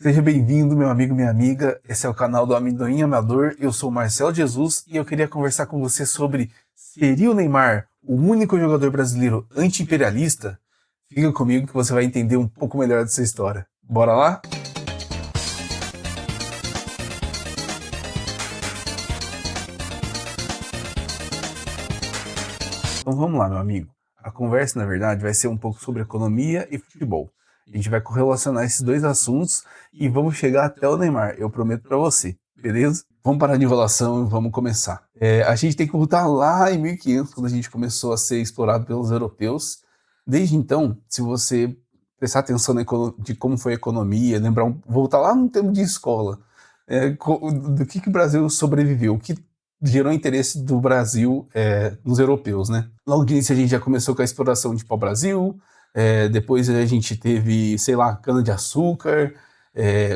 Seja bem-vindo, meu amigo, minha amiga. Esse é o canal do Amendoim Amador. Eu sou o Marcelo Jesus e eu queria conversar com você sobre: seria o Neymar o único jogador brasileiro anti-imperialista? Fica comigo que você vai entender um pouco melhor dessa história. Bora lá? Então vamos lá, meu amigo. A conversa, na verdade, vai ser um pouco sobre economia e futebol. A gente vai correlacionar esses dois assuntos e vamos chegar até o Neymar, eu prometo pra você, beleza? Vamos parar de enrolação e vamos começar. A gente tem que voltar lá em 1500, quando a gente começou a ser explorado pelos europeus. Desde então, se você prestar atenção de como foi a economia, voltar lá no tempo de escola, do que o Brasil sobreviveu, o que gerou interesse do Brasil nos europeus, né? Logo de início a gente já começou com a exploração de pau-brasil, depois a gente teve, sei lá, cana-de-açúcar,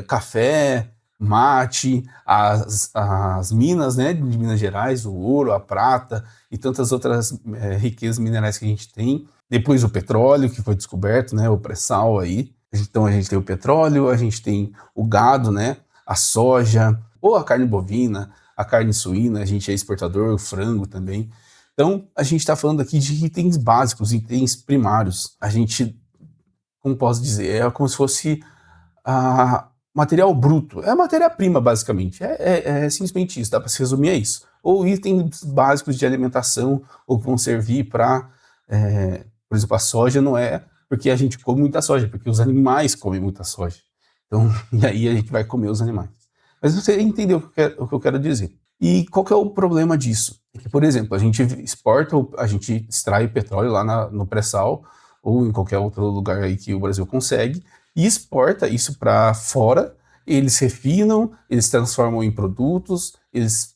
café, mate, as minas, né, de Minas Gerais, o ouro, a prata e tantas outras riquezas minerais que a gente tem. Depois o petróleo, que foi descoberto, né, o pré-sal aí. Então a gente tem o petróleo, a gente tem o gado, né, a soja, ou a carne bovina, a carne suína, a gente é exportador, o frango também. Então, a gente está falando aqui de itens básicos, itens primários. A gente, como posso dizer, é como se fosse material bruto. É a matéria-prima, basicamente. É simplesmente isso, dá para se resumir a isso. Ou itens básicos de alimentação, ou que vão servir para, por exemplo, a soja não é porque a gente come muita soja, porque os animais comem muita soja. Então, e aí a gente vai comer os animais. Mas você entendeu o que eu quero dizer. E qual que é o problema disso? É que, por exemplo, a gente exporta, a gente extrai petróleo lá no pré-sal, ou em qualquer outro lugar aí que o Brasil consegue, e exporta isso para fora, eles refinam, eles transformam em produtos, eles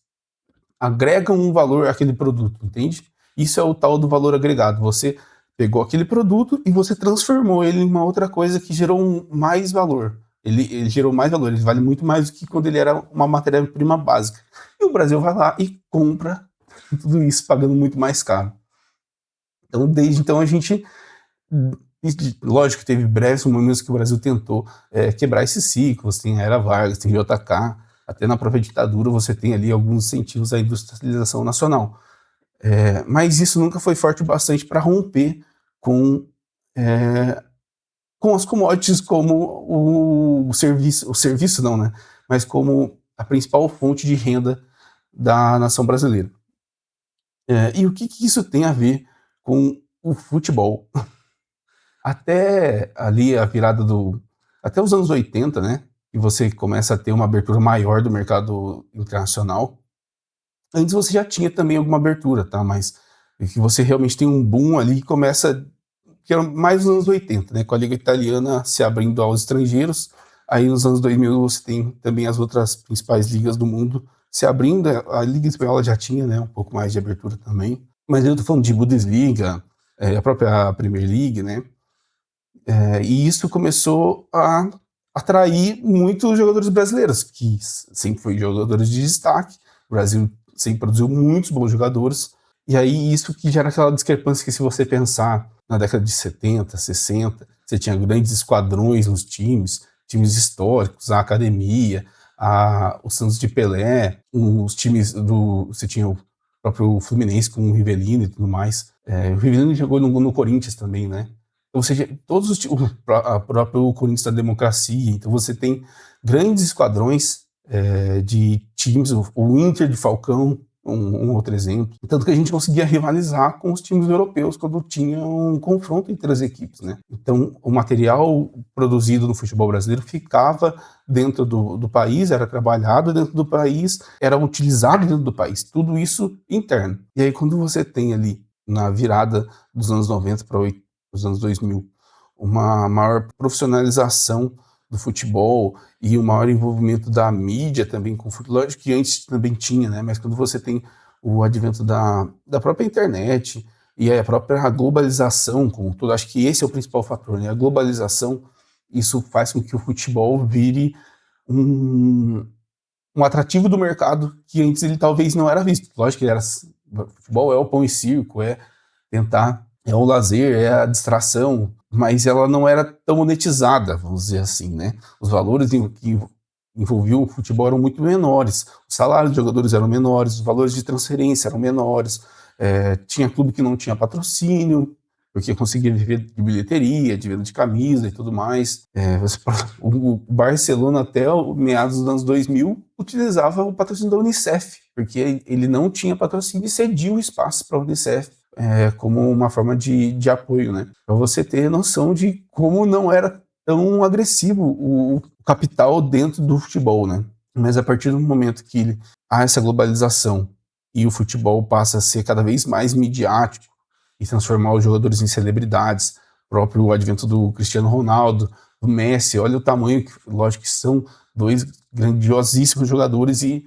agregam um valor àquele produto, entende? Isso é o tal do valor agregado. Você pegou aquele produto e você transformou ele em uma outra coisa que gerou mais valor. Ele gerou mais valor, ele vale muito mais do que quando ele era uma matéria-prima básica. E o Brasil vai lá e compra tudo isso pagando muito mais caro. Então, desde então, a gente... Lógico que teve breves momentos que o Brasil tentou quebrar esses ciclos, tem a Era Vargas, tem JK, até na própria ditadura você tem ali alguns incentivos à industrialização nacional. Mas isso nunca foi forte o bastante para romper com as commodities como o serviço não, né? Mas como a principal fonte de renda da nação brasileira. E o que isso tem a ver com o futebol? Até ali a virada até os anos 80, né? E você começa a ter uma abertura maior do mercado internacional. Antes você já tinha também alguma abertura, tá? Mas que você realmente tem um boom ali que começa, que era mais nos anos 80, né? Com a Liga Italiana se abrindo aos estrangeiros. Aí nos anos 2000 você tem também as outras principais ligas do mundo se abrindo. A Liga Espanhola já tinha, né? Um pouco mais de abertura também. Mas eu tô falando de Bundesliga, a própria Premier League, né? E isso começou a atrair muitos jogadores brasileiros, que sempre foi jogadores de destaque. O Brasil sempre produziu muitos bons jogadores. E aí isso que gera aquela discrepância que, se você pensar na década de 70, 60, você tinha grandes esquadrões nos times históricos, a academia, o Santos de Pelé, os times você tinha o próprio Fluminense com o Rivelino e tudo mais. O Rivelino jogou no Corinthians também, né? Ou seja, todos o próprio Corinthians da Democracia. Então você tem grandes esquadrões de times, o Inter de Falcão, um outro exemplo. Tanto que a gente conseguia rivalizar com os times europeus quando tinha um confronto entre as equipes, né? Então o material produzido no futebol brasileiro ficava dentro do país, era trabalhado dentro do país, era utilizado dentro do país. Tudo isso interno. E aí quando você tem ali, na virada dos anos 90 para os anos 2000, uma maior profissionalização do futebol e um maior envolvimento da mídia também com o futebol, lógico que antes também tinha, né? Mas quando você tem o advento da própria internet e a própria globalização, com tudo, acho que esse é o principal fator, né? A globalização, isso faz com que o futebol vire um atrativo do mercado que antes ele talvez não era visto. Lógico que futebol é o pão e circo, tentar, é o lazer, é a distração, mas ela não era tão monetizada, vamos dizer assim, né? Os valores que envolviam o futebol eram muito menores, os salários dos jogadores eram menores, os valores de transferência eram menores, tinha clube que não tinha patrocínio, porque conseguia viver de bilheteria, de venda de camisa e tudo mais. O Barcelona, até meados dos anos 2000, utilizava o patrocínio da Unicef, porque ele não tinha patrocínio e cedia o espaço para a Unicef como uma forma de apoio, né? Para você ter noção de como não era tão agressivo o capital dentro do futebol, né? Mas a partir do momento que há essa globalização e o futebol passa a ser cada vez mais midiático e transformar os jogadores em celebridades, próprio advento do Cristiano Ronaldo, do Messi, olha o tamanho, lógico que são dois grandiosíssimos jogadores e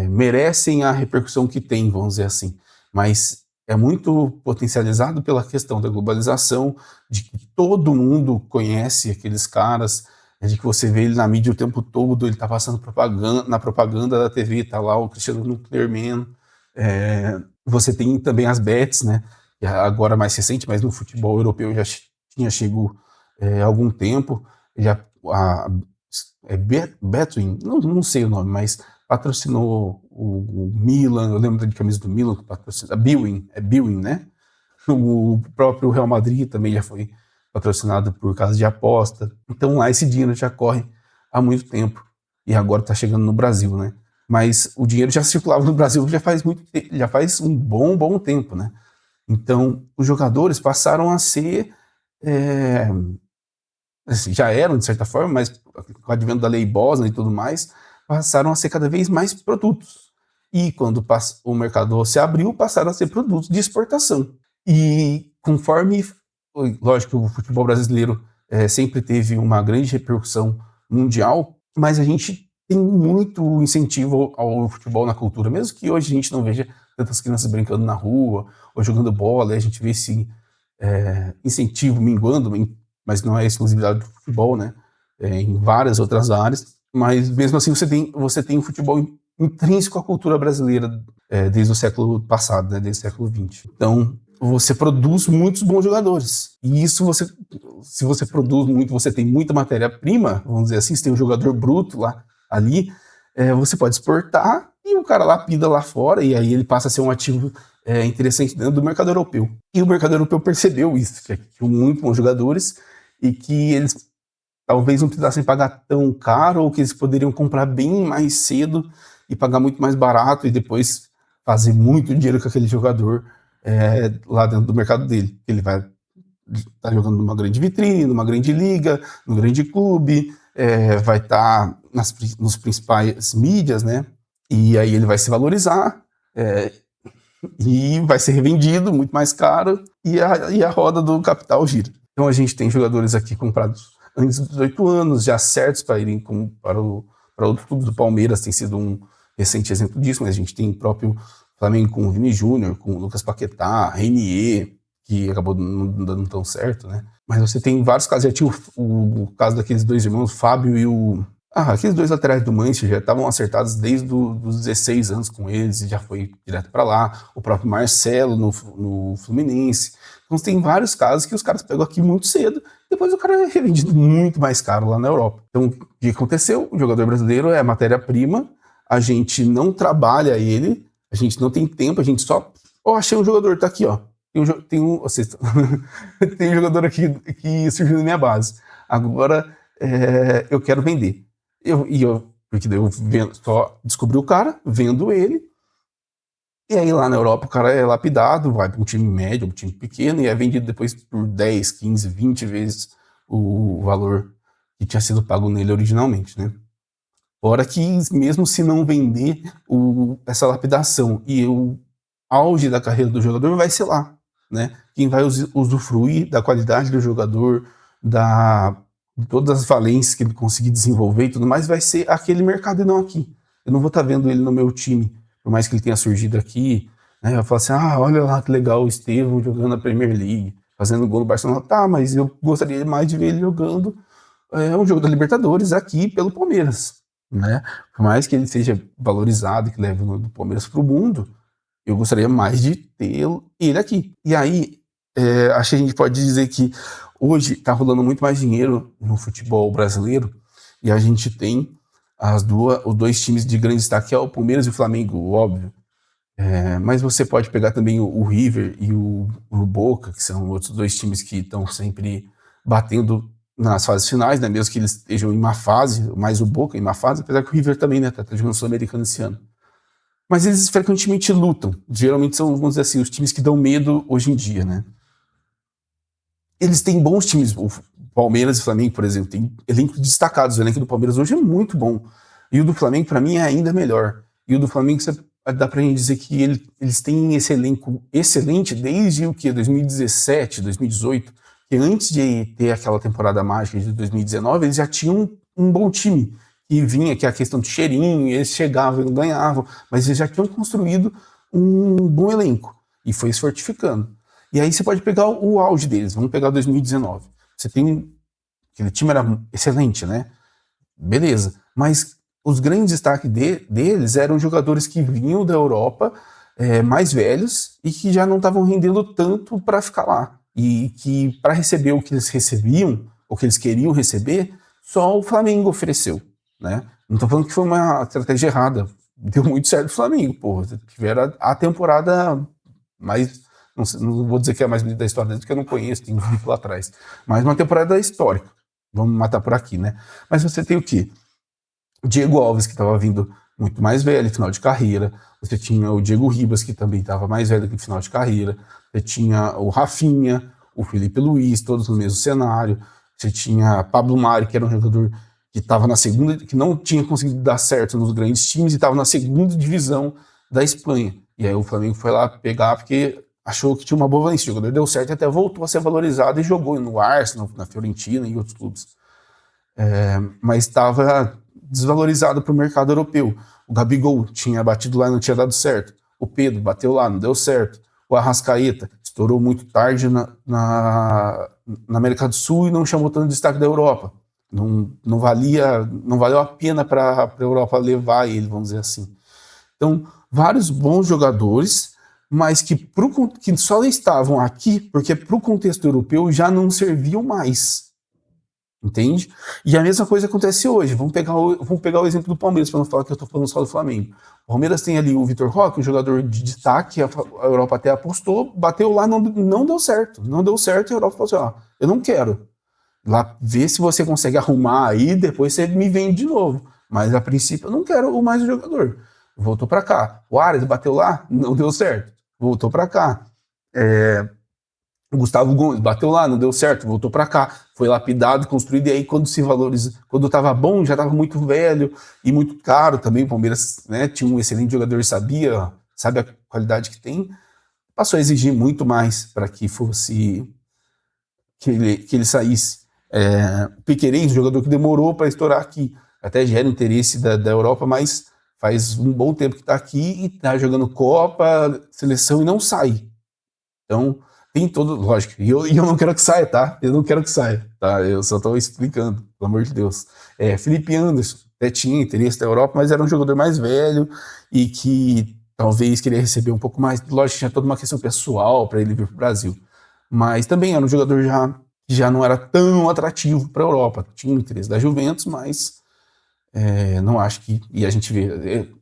merecem a repercussão que tem, vamos dizer assim, mas é muito potencializado pela questão da globalização, de que todo mundo conhece aqueles caras, de que você vê ele na mídia o tempo todo, ele tá passando propaganda, na propaganda da TV, tá lá o Cristiano Nuclear Man. Você tem também as bets, né? Agora mais recente, mas no futebol europeu já tinha chegado há algum tempo, já Betwin, não sei o nome, mas patrocinou o Milan, eu lembro de camisa do Milan, que patrocina, Bwin, né? O próprio Real Madrid também já foi patrocinado por casa de aposta. Então lá esse dinheiro já corre há muito tempo e agora está chegando no Brasil, né? Mas o dinheiro já circulava no Brasil já faz um bom tempo, né? Então os jogadores passaram a ser assim, já eram de certa forma, mas com o advento da lei Bosman e tudo mais, passaram a ser cada vez mais produtos. E quando o mercado se abriu, passaram a ser produtos de exportação. E conforme, lógico, o futebol brasileiro sempre teve uma grande repercussão mundial, mas a gente tem muito incentivo ao futebol na cultura, mesmo que hoje a gente não veja tantas crianças brincando na rua ou jogando bola, a gente vê esse incentivo minguando, mas não é exclusividade do futebol, né? Em várias outras áreas, mas mesmo assim você tem o futebol intrínseco à cultura brasileira desde o século passado, né? Desde o século XX. Então, você produz muitos bons jogadores. E isso se você produz muito, você tem muita matéria-prima, vamos dizer assim, você tem um jogador bruto ali, você pode exportar e o cara lapida lá fora, e aí ele passa a ser um ativo interessante dentro do mercado europeu. E o mercado europeu percebeu isso, que tinham muito bons jogadores e que eles talvez não precisassem pagar tão caro, ou que eles poderiam comprar bem mais cedo e pagar muito mais barato e depois fazer muito dinheiro com aquele jogador lá dentro do mercado dele. Ele vai estar jogando numa grande vitrine, numa grande liga, num grande clube, vai estar nos principais mídias, né? E aí ele vai se valorizar e vai ser revendido muito mais caro e a roda do capital gira. Então a gente tem jogadores aqui comprados antes dos 18 anos, já certos para irem para outros clubes. Do Palmeiras tem sido um recente exemplo disso, mas a gente tem o próprio Flamengo com o Vini Júnior, com o Lucas Paquetá, Renier, que acabou não dando tão certo, né? Mas você tem vários casos, já tinha o caso daqueles dois irmãos, o Fábio e o... aqueles dois laterais do Manchester já estavam acertados desde os 16 anos com eles e já foi direto para lá. O próprio Marcelo no Fluminense. Então tem vários casos que os caras pegam aqui muito cedo, depois o cara é revendido muito mais caro lá na Europa. Então o que aconteceu? O jogador brasileiro é matéria-prima, a gente não trabalha ele, a gente não tem tempo, a gente só... achei um jogador, tá aqui, ó. Tem um jogador aqui que surgiu na minha base. Agora eu quero vender. Porque daí eu só descobri o cara, vendo ele, e aí lá na Europa o cara é lapidado, vai para um time médio, um time pequeno, e é vendido depois por 10, 15, 20 vezes o valor que tinha sido pago nele originalmente, né? Fora que mesmo se não vender essa lapidação e o auge da carreira do jogador vai ser lá, né? Quem vai usufruir da qualidade do jogador, de todas as valências que ele conseguir desenvolver e tudo mais, vai ser aquele mercado e não aqui. Eu não vou estar vendo ele no meu time, por mais que ele tenha surgido aqui, né? Eu vou falar assim, olha lá que legal o Estevão jogando na Premier League, fazendo gol no Barcelona. Tá, mas eu gostaria mais de ver ele jogando um jogo da Libertadores aqui pelo Palmeiras, né? Por mais que ele seja valorizado, que leve o nome do Palmeiras para o mundo, eu gostaria mais de ter ele aqui. E aí, acho que a gente pode dizer que hoje está rolando muito mais dinheiro no futebol brasileiro e a gente tem os dois times de grande destaque, que é o Palmeiras e o Flamengo, óbvio. Mas você pode pegar também o River e o Boca, que são outros dois times que estão sempre batendo nas fases finais, né? Mesmo que eles estejam em má fase, mais o Boca em má fase, apesar que o River também, né? Tá jogando Sul-Americano esse ano. Mas eles frequentemente lutam. Geralmente são, vamos dizer assim, os times que dão medo hoje em dia, né? Eles têm bons times. O Palmeiras e o Flamengo, por exemplo, tem elencos destacados. O elenco do Palmeiras hoje é muito bom. E o do Flamengo, para mim, é ainda melhor. E o do Flamengo, dá pra gente dizer que eles têm esse elenco excelente desde o que? 2017, 2018. Que antes de ter aquela temporada mágica de 2019, eles já tinham um bom time. E vinha que a questão de cheirinho, eles chegavam e ganhavam, mas eles já tinham construído um bom elenco. E foi se fortificando. E aí você pode pegar o auge deles, vamos pegar 2019. Você tem. Aquele time era excelente, né? Beleza. Mas os grandes destaques deles eram jogadores que vinham da Europa, mais velhos, e que já não estavam rendendo tanto para ficar lá. E que para receber o que eles recebiam, o que eles queriam receber, só o Flamengo ofereceu. Né? Não tô falando que foi uma estratégia errada. Deu muito certo o Flamengo, porra. Tiveram a temporada mais. Não vou dizer que é a mais bonita da história deles, porque eu não conheço, tem um vídeo lá atrás. Mas uma temporada histórica. Vamos matar por aqui, né? Mas você tem o quê? O Diego Alves, que estava vindo muito mais velho, final de carreira. Você tinha o Diego Ribas, que também estava mais velho que no final de carreira. Você tinha o Rafinha, o Felipe Luiz, todos no mesmo cenário. Você tinha Pablo Mari, que era um jogador que estava na segunda, que não tinha conseguido dar certo nos grandes times e estava na segunda divisão da Espanha. E aí o Flamengo foi lá pegar porque achou que tinha uma boa valência. O jogador deu certo e até voltou a ser valorizado e jogou no Arsenal, na Fiorentina e outros clubes. Mas estava desvalorizado para o mercado europeu. O Gabigol tinha batido lá e não tinha dado certo. O Pedro bateu lá, não deu certo. O Arrascaeta estourou muito tarde na América do Sul e não chamou tanto destaque da Europa. Não valeu a pena para a Europa levar ele, vamos dizer assim. Então, vários bons jogadores, mas que só estavam aqui porque para o contexto europeu já não serviam mais. Entende? E a mesma coisa acontece hoje. Vamos pegar o exemplo do Palmeiras, para não falar que eu estou falando só do Flamengo. O Palmeiras tem ali o Vitor Roque, um jogador de destaque, a Europa até apostou, bateu lá, não deu certo. Não deu certo e a Europa falou assim, eu não quero. Lá, vê se você consegue arrumar aí, depois você me vende de novo. Mas a princípio eu não quero mais o jogador. Voltou para cá. O Ares bateu lá, não deu certo. Voltou para cá. O Gustavo Gomes bateu lá, não deu certo, voltou para cá. Foi lapidado, construído, e aí quando se valoriza, quando estava bom, já estava muito velho e muito caro também. O Palmeiras, né, tinha um excelente jogador, sabe a qualidade que tem. Passou a exigir muito mais para que fosse que ele saísse. O Piquerez, um jogador que demorou para estourar aqui, até gera interesse da Europa, mas faz um bom tempo que está aqui e está jogando Copa, seleção e não sai. Então, tem todo, lógico, e eu não quero que saia, tá? Eu não quero que saia, tá? Eu só estou explicando, pelo amor de Deus. Felipe Anderson até tinha interesse da Europa, mas era um jogador mais velho e que talvez queria receber um pouco mais. Lógico, tinha toda uma questão pessoal para ele vir para o Brasil. Mas também era um jogador já não era tão atrativo para a Europa. Tinha o interesse da Juventus, mas não acho que. E a gente vê.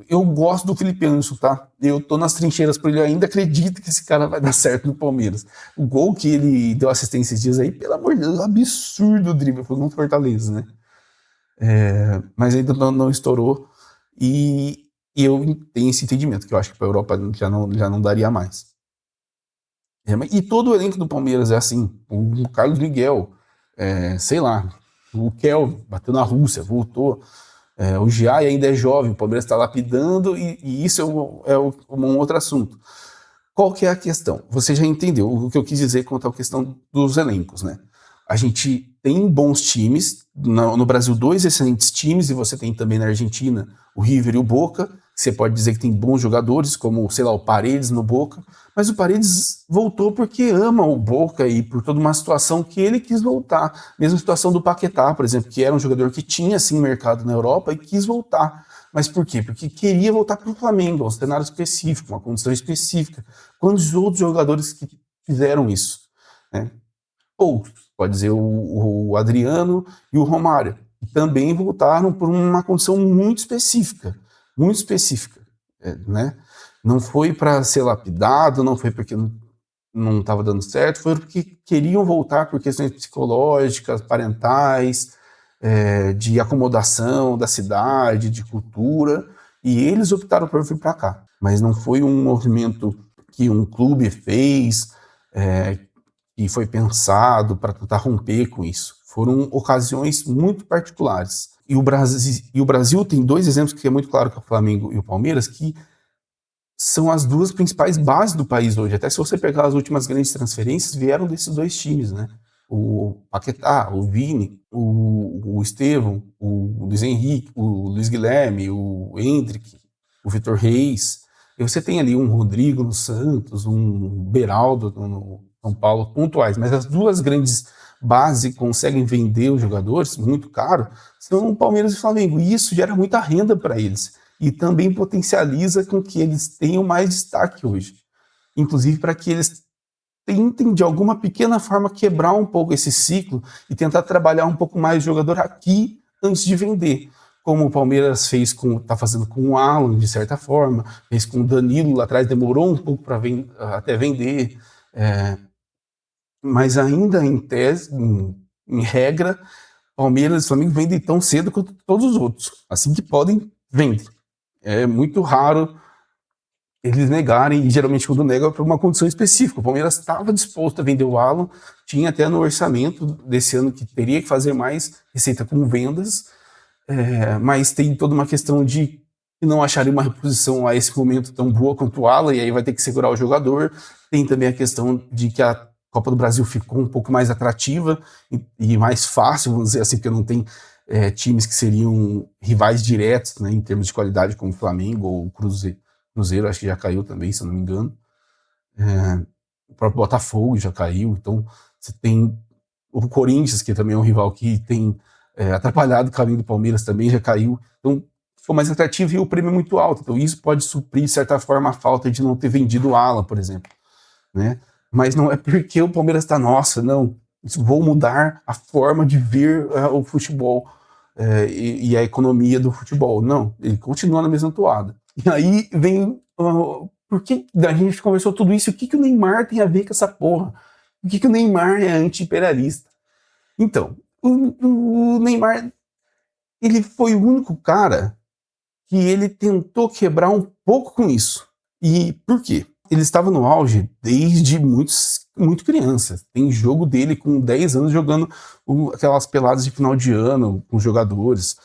Eu gosto do Felipe Anderson, tá? Eu tô nas trincheiras por ele, eu ainda acredito que esse cara vai dar certo no Palmeiras. O gol que ele deu assistência esses dias aí, pelo amor de Deus, absurdo o drible, foi muito Fortaleza, né? Mas ainda não estourou. E eu tenho esse entendimento, que eu acho que para a Europa já não daria mais. E todo o elenco do Palmeiras é assim. O Carlos Miguel, sei lá, o Kelvin bateu na Rússia, voltou. O Giai ainda é jovem, o Palmeiras está lapidando, e isso um outro assunto. Qual que é a questão? Você já entendeu o que eu quis dizer quanto à questão dos elencos, né? A gente tem bons times, no Brasil 2 excelentes times, e você tem também na Argentina o River e o Boca. Você pode dizer que tem bons jogadores, como, sei lá, o Paredes no Boca, mas o Paredes voltou porque ama o Boca e por toda uma situação que ele quis voltar. Mesma situação do Paquetá, por exemplo, que era um jogador que tinha, sim, mercado na Europa e quis voltar. Mas por quê? Porque queria voltar para o Flamengo, um cenário específico, uma condição específica. Quando os outros jogadores que fizeram isso, né? Outros, pode dizer o Adriano e o Romário, também voltaram por uma condição muito específica, né? Não foi para ser lapidado, não foi porque não estava dando certo, foi porque queriam voltar por questões psicológicas, parentais, de acomodação da cidade, de cultura, e eles optaram por vir para cá. Mas não foi um movimento que um clube fez, e foi pensado para tentar romper com isso. Foram ocasiões muito particulares. E o Brasil tem dois exemplos que é muito claro, que é o Flamengo e o Palmeiras, que são as duas principais bases do país hoje. Até se você pegar as últimas grandes transferências, vieram desses dois times, né? O Paquetá, o Vini, o Estevão, o Luiz Henrique, o Luiz Guilherme, o Endrick, o Vitor Reis. E você tem ali um Rodrigo no Santos, um Beraldo no São Paulo, pontuais. Mas as duas grandes bases que conseguem vender os jogadores muito caro são o Palmeiras e o Flamengo. E isso gera muita renda para eles. E também potencializa com que eles tenham mais destaque hoje. Inclusive para que eles tentem, de alguma pequena forma, quebrar um pouco esse ciclo e tentar trabalhar um pouco mais o jogador aqui antes de vender. Como o Palmeiras está fazendo com o Alan, de certa forma, fez com o Danilo lá atrás, demorou um pouco para até vender. Mas ainda em tese, em regra, Palmeiras e Flamengo vendem tão cedo quanto todos os outros. Assim que podem, vendem. É muito raro eles negarem, e geralmente quando negam é por uma condição específica. O Palmeiras estava disposto a vender o Alan, tinha até no orçamento desse ano que teria que fazer mais receita com vendas, mas tem toda uma questão de não acharem uma reposição a esse momento tão boa quanto o Alan, e aí vai ter que segurar o jogador. Tem também a questão de que a Copa do Brasil ficou um pouco mais atrativa e mais fácil, vamos dizer assim, porque não tem times que seriam rivais diretos, né, em termos de qualidade, como o Flamengo ou o Cruzeiro, acho que já caiu também, se eu não me engano. O próprio Botafogo já caiu. Então você tem o Corinthians, que também é um rival que tem atrapalhado o caminho do Palmeiras, também já caiu. Então ficou mais atrativo e o prêmio é muito alto. Então isso pode suprir, de certa forma, a falta de não ter vendido o Alan, por exemplo, né? Mas não é porque o Palmeiras está, nossa, não, vou mudar a forma de ver o futebol e a economia do futebol. Não, ele continua na mesma toada. E aí vem, por que a gente conversou tudo isso? O que o Neymar tem a ver com essa porra? Por que o Neymar é anti-imperialista? Então, o Neymar, ele foi o único cara que ele tentou quebrar um pouco com isso. E por quê? Ele estava no auge desde muito criança. Tem jogo dele com 10 anos jogando aquelas peladas de final de ano com os jogadores,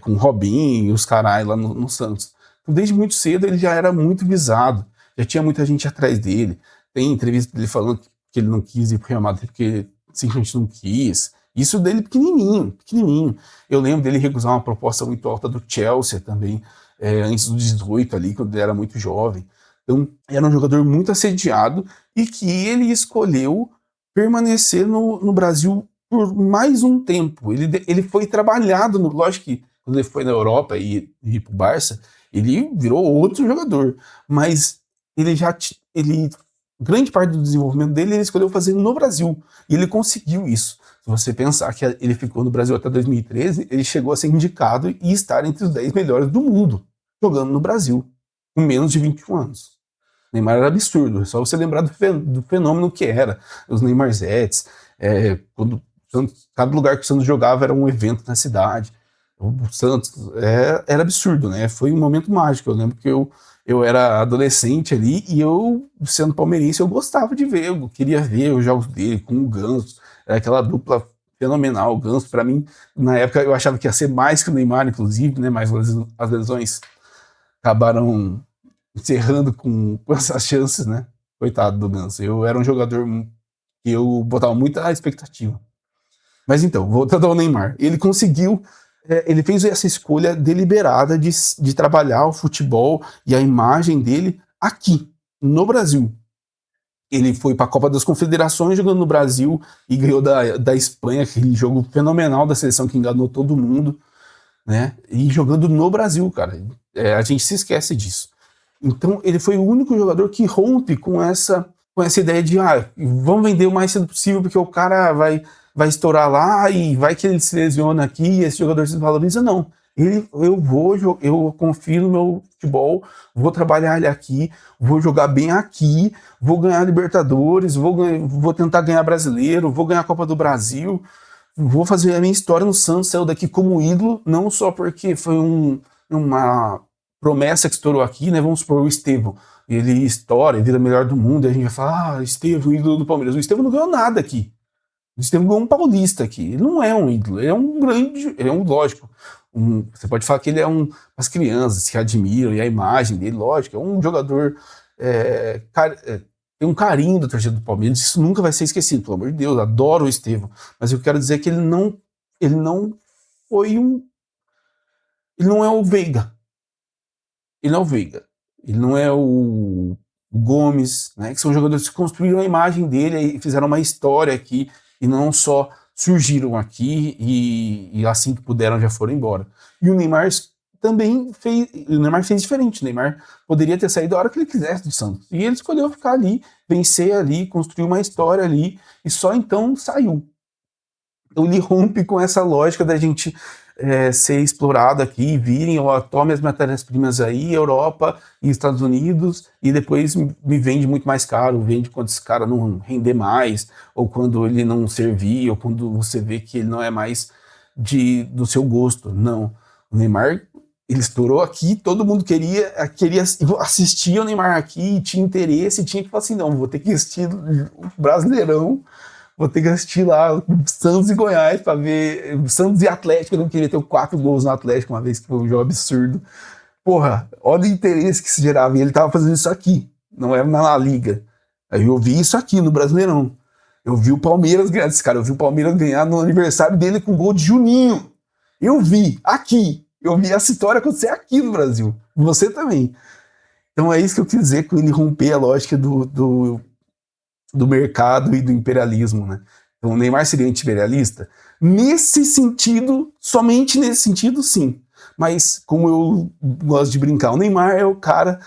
com o Robinho e os caras lá no Santos. Então, desde muito cedo ele já era muito visado, já tinha muita gente atrás dele. Tem entrevista dele falando que ele não quis ir pro Real Madrid porque simplesmente não quis. Isso dele pequenininho. Eu lembro dele recusar uma proposta muito alta do Chelsea também, antes dos 18 ali, quando ele era muito jovem. Então, era um jogador muito assediado e que ele escolheu permanecer no Brasil por mais um tempo. Ele foi trabalhado, lógico que quando ele foi na Europa e ir para o Barça, ele virou outro jogador, mas grande parte do desenvolvimento dele ele escolheu fazer no Brasil, e ele conseguiu isso. Se você pensar que ele ficou no Brasil até 2013, ele chegou a ser indicado e estar entre os 10 melhores do mundo, jogando no Brasil, com menos de 21 anos. Neymar era absurdo, é só você lembrar do fenômeno que era, os Neymarzetes, cada lugar que o Santos jogava era um evento na cidade. O Santos era absurdo, né? Foi um momento mágico. Eu lembro que eu era adolescente ali e eu, sendo palmeirense, eu gostava de ver, eu queria ver os jogos dele com o Ganso, era aquela dupla fenomenal. O Ganso, para mim, na época eu achava que ia ser mais que o Neymar, inclusive, né? Mas as lesões acabaram encerrando com essas chances, né? Coitado do Ganso. Eu era um jogador que eu botava muita expectativa. Mas então, voltando ao Neymar, ele conseguiu, ele fez essa escolha deliberada de trabalhar o futebol e a imagem dele aqui, no Brasil. Ele foi para a Copa das Confederações jogando no Brasil e ganhou da Espanha, aquele jogo fenomenal da seleção que enganou todo mundo, né? E jogando no Brasil, cara. A gente se esquece disso. Então, ele foi o único jogador que rompe com essa com essa ideia de, vamos vender o mais cedo possível, porque o cara vai estourar lá e vai que ele se lesiona aqui e esse jogador se valoriza. Não. Eu confio no meu futebol, vou trabalhar ele aqui, vou jogar bem aqui, vou ganhar Libertadores, vou tentar ganhar Brasileiro, vou ganhar a Copa do Brasil, vou fazer a minha história no Santos, saiu daqui como ídolo, não só porque foi uma promessa que estourou aqui, né? Vamos supor o Estevão, ele estoura, ele vira melhor do mundo, e a gente vai falar, Estevão, ídolo do Palmeiras. O Estevão não ganhou nada aqui. O Estevão ganhou um paulista aqui. Ele não é um ídolo, ele é um grande, ele é um, lógico, você pode falar que ele é as crianças se admiram, e a imagem dele, lógico, é um jogador, tem um carinho da torcida do Palmeiras, isso nunca vai ser esquecido, pelo amor de Deus, adoro o Estevão, mas eu quero dizer que ele não foi ele não é o Veiga, ele não é o Veiga, ele não é o Gomes, né, que são jogadores que construíram a imagem dele e fizeram uma história aqui, e não só surgiram aqui e assim que puderam já foram embora. E o Neymar também fez diferente. O Neymar poderia ter saído a hora que ele quisesse do Santos. E ele escolheu ficar ali, vencer ali, construir uma história ali, e só então saiu. Então ele rompe com essa lógica da gente ser explorado aqui, virem, tome as matérias-primas aí, Europa e Estados Unidos, e depois me vende muito mais caro, vende quando esse cara não render mais, ou quando ele não servir, ou quando você vê que ele não é mais do seu gosto. Não. O Neymar, ele estourou aqui, todo mundo queria assistir o Neymar aqui, tinha interesse, tinha que falar assim, não, vou ter que assistir o Brasileirão, vou ter que assistir lá Santos e Goiás para ver Santos e Atlético. Eu não queria ter 4 gols no Atlético uma vez, que foi um jogo absurdo. Porra, olha o interesse que se gerava. E ele tava fazendo isso aqui, não era na La Liga. Aí eu vi isso aqui no Brasileirão. Eu vi o Palmeiras ganhar desse cara. Eu vi o Palmeiras ganhar no aniversário dele com gol de Juninho. Eu vi aqui. Eu vi essa história acontecer aqui no Brasil. Você também. Então é isso que eu quis dizer com ele romper a lógica do mercado e do imperialismo, né? Então o Neymar seria anti-imperialista? Nesse sentido, somente nesse sentido, sim. Mas, como eu gosto de brincar, o Neymar é o cara,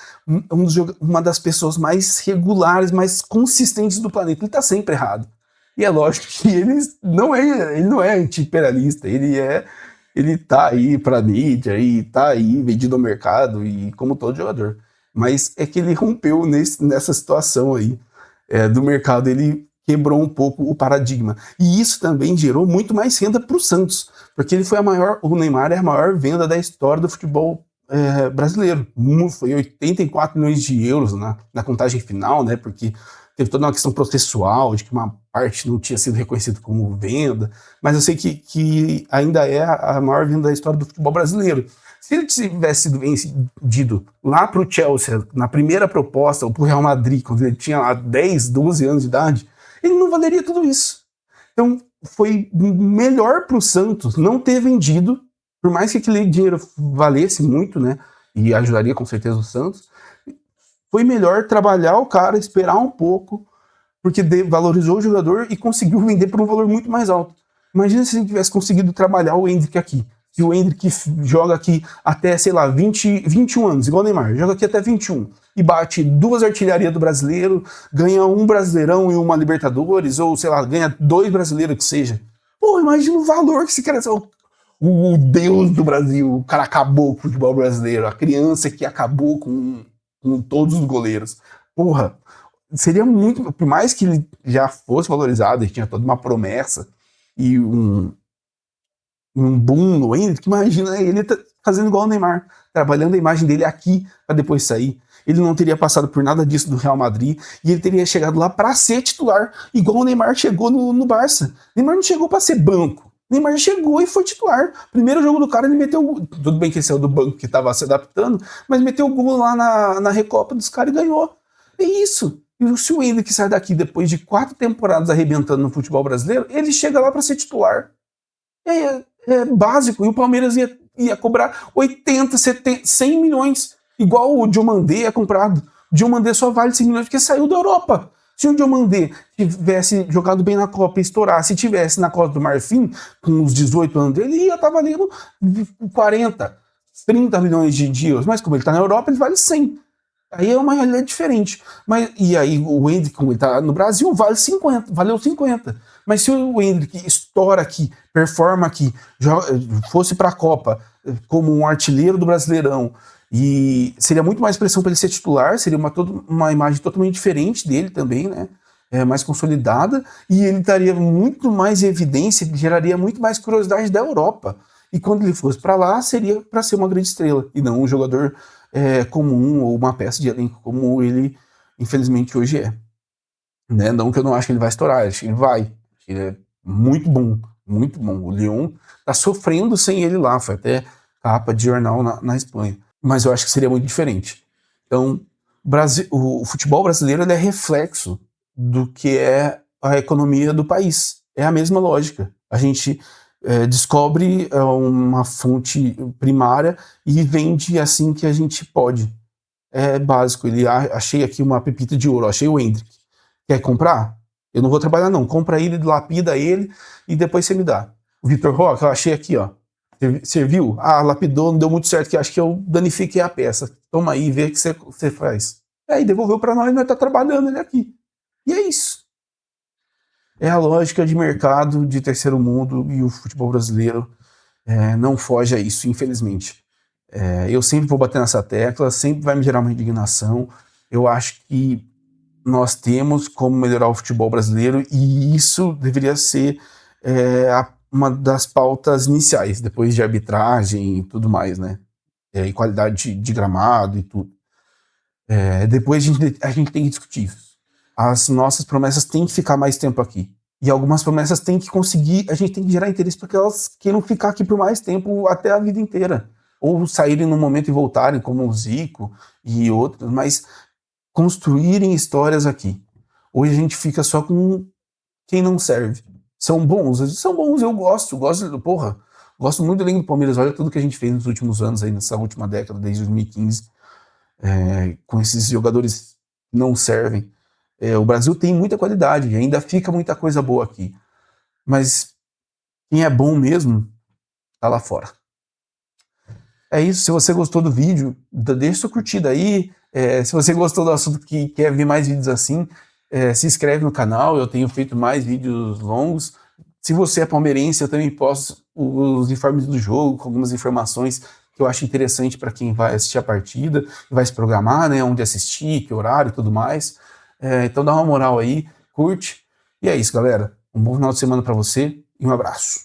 uma das pessoas mais regulares, mais consistentes do planeta. Ele tá sempre errado. E é lógico que ele não é anti-imperialista, ele tá aí pra mídia, e tá aí vendido ao mercado, e como todo jogador. Mas é que ele rompeu nessa situação aí. Do mercado, ele quebrou um pouco o paradigma. E isso também gerou muito mais renda para o Santos, porque o Neymar é a maior venda da história do futebol brasileiro. Foi 84 milhões de euros na contagem final, né? Porque teve toda uma questão processual, de que uma parte não tinha sido reconhecida como venda, mas eu sei que ainda é a maior venda da história do futebol brasileiro. Se ele tivesse sido vendido lá para o Chelsea, na primeira proposta, ou para o Real Madrid, quando ele tinha lá 10, 12 anos de idade, ele não valeria tudo isso. Então, foi melhor para o Santos não ter vendido, por mais que aquele dinheiro valesse muito, né, e ajudaria com certeza o Santos, foi melhor trabalhar o cara, esperar um pouco, porque valorizou o jogador e conseguiu vender por um valor muito mais alto. Imagina se ele tivesse conseguido trabalhar o Endrick aqui. Se o Endrick joga aqui até, sei lá, 21 anos, igual o Neymar, joga aqui até 21, e bate 2 artilharias do brasileiro, ganha um Brasileirão e uma Libertadores, ou, sei lá, ganha 2 brasileiros que seja. Pô, imagina o valor que esse cara é o deus do Brasil, o cara acabou com o futebol brasileiro, a criança que acabou com todos os goleiros. Porra, seria muito, por mais que ele já fosse valorizado, ele tinha toda uma promessa e um boom no Endrick, imagina ele fazendo igual o Neymar, trabalhando a imagem dele aqui para depois sair. Ele não teria passado por nada disso do Real Madrid e ele teria chegado lá para ser titular, igual o Neymar chegou no Barça. Neymar não chegou para ser banco. Neymar chegou e foi titular. Primeiro jogo do cara, ele meteu. Tudo bem que ele saiu do banco que estava se adaptando, mas meteu o gol lá na Recopa dos caras e ganhou. É isso. E se o Endrick sai daqui depois de 4 temporadas arrebentando no futebol brasileiro, ele chega lá para ser titular. É básico, e o Palmeiras ia cobrar 80, 70, 100 milhões, igual o Diomandé é comprado. O Diomandé só vale 100 milhões porque saiu da Europa. Se o Diomandé tivesse jogado bem na Copa e estourar, se tivesse na Copa do Marfim, com os 18 anos dele, ia estar valendo 40, 30 milhões de euros. Mas como ele está na Europa, ele vale 100. Aí é uma realidade diferente. Mas, e aí o Endrick, como ele tá no Brasil, valeu 50. Mas se o Endrick estoura aqui, performa aqui, fosse para a Copa como um artilheiro do Brasileirão, e seria muito mais pressão para ele ser titular, seria uma imagem totalmente diferente dele também, né? Mais consolidada, e ele estaria muito mais em evidência, geraria muito mais curiosidade da Europa. E quando ele fosse para lá, seria para ser uma grande estrela, e não um jogador comum ou uma peça de elenco como ele, infelizmente, hoje é. Né? Não que eu não acho que ele vai estourar, acho que ele vai. Ele é muito bom, muito bom. O Lyon tá sofrendo sem ele lá, foi até capa de jornal na Espanha. Mas eu acho que seria muito diferente. Então, o futebol brasileiro ele é reflexo do que é a economia do país. É a mesma lógica. A gente descobre uma fonte primária e vende assim que a gente pode. É básico. Achei aqui uma pepita de ouro, achei o Endrick. Quer comprar? Eu não vou trabalhar não. Compra ele, lapida ele e depois você me dá. O Vitor Roque, eu achei aqui, ó. Serviu? Ah, lapidou, não deu muito certo, que acho que eu danifiquei a peça. Toma aí, vê o que você faz. Aí devolveu para nós tá trabalhando ele aqui. E é isso. É a lógica de mercado de terceiro mundo e o futebol brasileiro não foge a isso, infelizmente. Eu sempre vou bater nessa tecla, sempre vai me gerar uma indignação. Eu acho que nós temos como melhorar o futebol brasileiro e isso deveria ser uma das pautas iniciais, depois de arbitragem e tudo mais, né? E qualidade de gramado e tudo. Depois a gente tem que discutir isso. As nossas promessas têm que ficar mais tempo aqui. E algumas promessas têm que conseguir, a gente tem que gerar interesse para que elas queiram ficar aqui por mais tempo, até a vida inteira. Ou saírem num momento e voltarem, como o Zico e outros, mas construírem histórias aqui. Hoje a gente fica só com quem não serve. São bons, eu gosto muito do elenco do Palmeiras. Olha tudo que a gente fez nos últimos anos, aí, nessa última década, desde 2015, com esses jogadores que não servem. O Brasil tem muita qualidade, ainda fica muita coisa boa aqui. Mas quem é bom mesmo, tá lá fora. É isso, se você gostou do vídeo, deixa sua curtida aí. Se você gostou do assunto que quer ver mais vídeos assim, se inscreve no canal, eu tenho feito mais vídeos longos. Se você é palmeirense, eu também posto os informes do jogo, com algumas informações que eu acho interessante para quem vai assistir a partida, vai se programar, né, onde assistir, que horário e tudo mais. Então dá uma moral aí, curte. E é isso, galera. Um bom final de semana para você e um abraço.